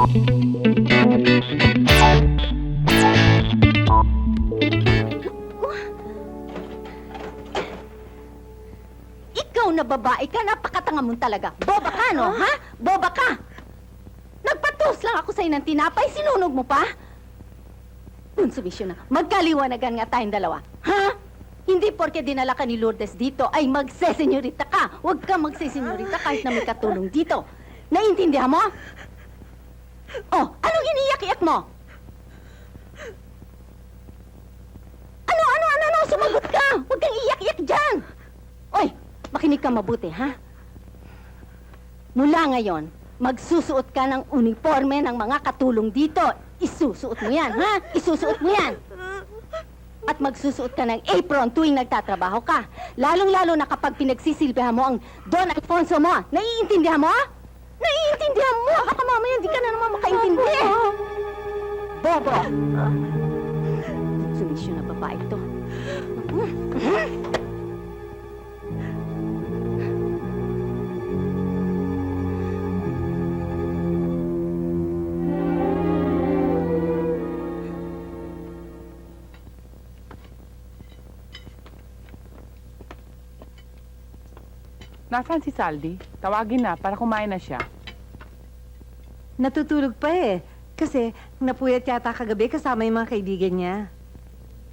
Ikaw na babae ka, napakatanga mo talaga. Boba ka, no? Ha? Boba ka! Nagpatos lang ako sa'yo ng tinapay, sinunog mo pa? Konsumisyon na. Magkaliwanagan nga tayong dalawa. Ha? Hindi porke dinala ka ni Lourdes dito ay magsesenyorita ka. Huwag ka magsesenyorita kahit na may katulong dito. Naiintindihan mo? Oh, anong iniyak-iyak mo? Ano? Sumagot ka! Huwag kang iyak-iyak dyan! Oy, makinig ka mabuti, ha? Mula ngayon, magsusuot ka ng uniforme ng mga katulong dito. Isusuot mo yan, ha? Isusuot mo yan. At magsusuot ka ng apron tuwing nagtatrabaho ka. Lalong-lalo na kapag pinagsisilbihan mo ang Don Alfonso mo. Naiintindihan mo? Naiintindihan mo? Baka mamaya hindi ka na naman makaintindi. Bobo! Sumisyon na babae ito. Nasaan si Saldi? Tawagin na para kumain na siya. Natutulog pa eh. Kasi napuyat yata kagabi kasama yung mga kaibigan niya.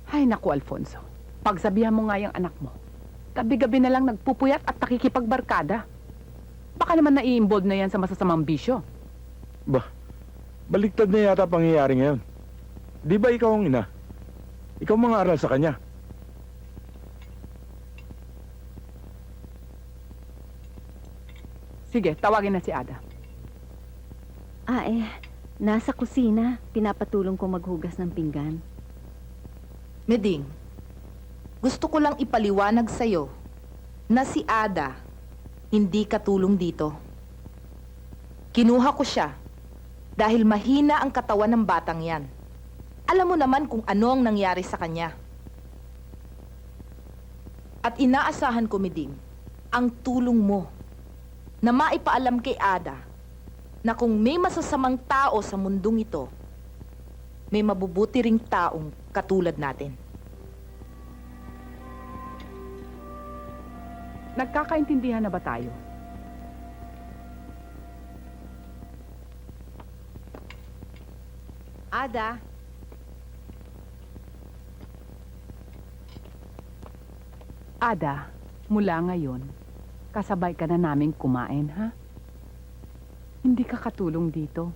Ay, naku, Alfonso. Pagsabihan mo nga yung anak mo. Gabi-gabi na lang nagpupuyat at nakikipagbarkada. Baka naman nai-involve na yan sa masasamang bisyo. Bah, baliktad na yata pangyayari ngayon. Di ba ikaw ang ina? Ikaw mga aral sa kanya. Sige, tawagin na si Ada. Nasa kusina. Pinapatulong ko maghugas ng pinggan. Meding, gusto ko lang ipaliwanag sa'yo na si Ada hindi katulong dito. Kinuha ko siya dahil mahina ang katawan ng batang yan. Alam mo naman kung ano ang nangyari sa kanya. At inaasahan ko, Meding, ang tulong mo na maipaalam kay Ada na kung may masasamang tao sa mundong ito, may mabubuti ring taong katulad natin. Nagkakaintindihan na ba tayo? Ada, Ada, mula ngayon, kasabay ka na naming kumain, ha? Hindi ka katulong dito.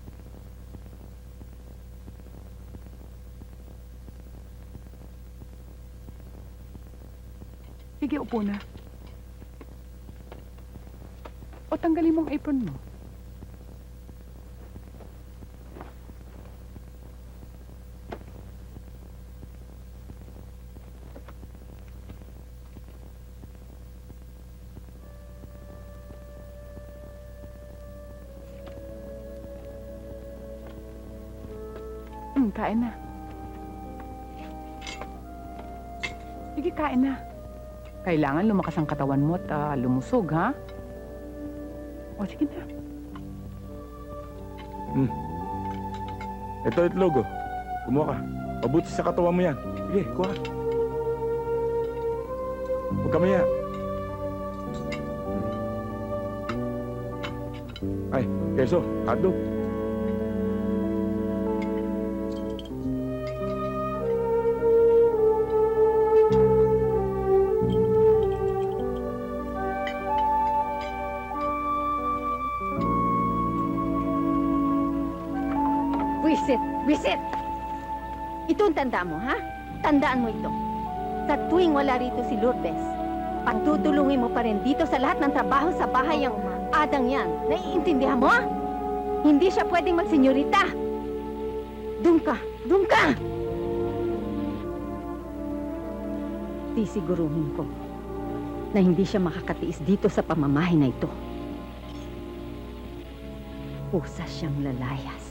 Sige, upo na. O, tanggalin mo ang apron mo. Kain na. Sige, kain na. Kailangan lumakas ang katawan mo at lumusog, ha? O, sige na. Ito itlog, oh. Kumuha ka. Mabuti sa katawan mo yan. Sige, kuha. Huwag ka maya. Ay, keso, hotdog. Wisit! Ito ang tanda mo, ha? Tandaan mo ito. Sa tuwing wala rito si Lourdes, pagtutulungin mo pa rin dito sa lahat ng trabaho sa bahay ang Adang yan. Naiintindihan mo? Hindi siya pwedeng magsenyorita. Doon ka! Doon ka! Sisiguruhin ko na hindi siya makakatiis dito sa pamamahay na ito. Pusa siyang lalayas.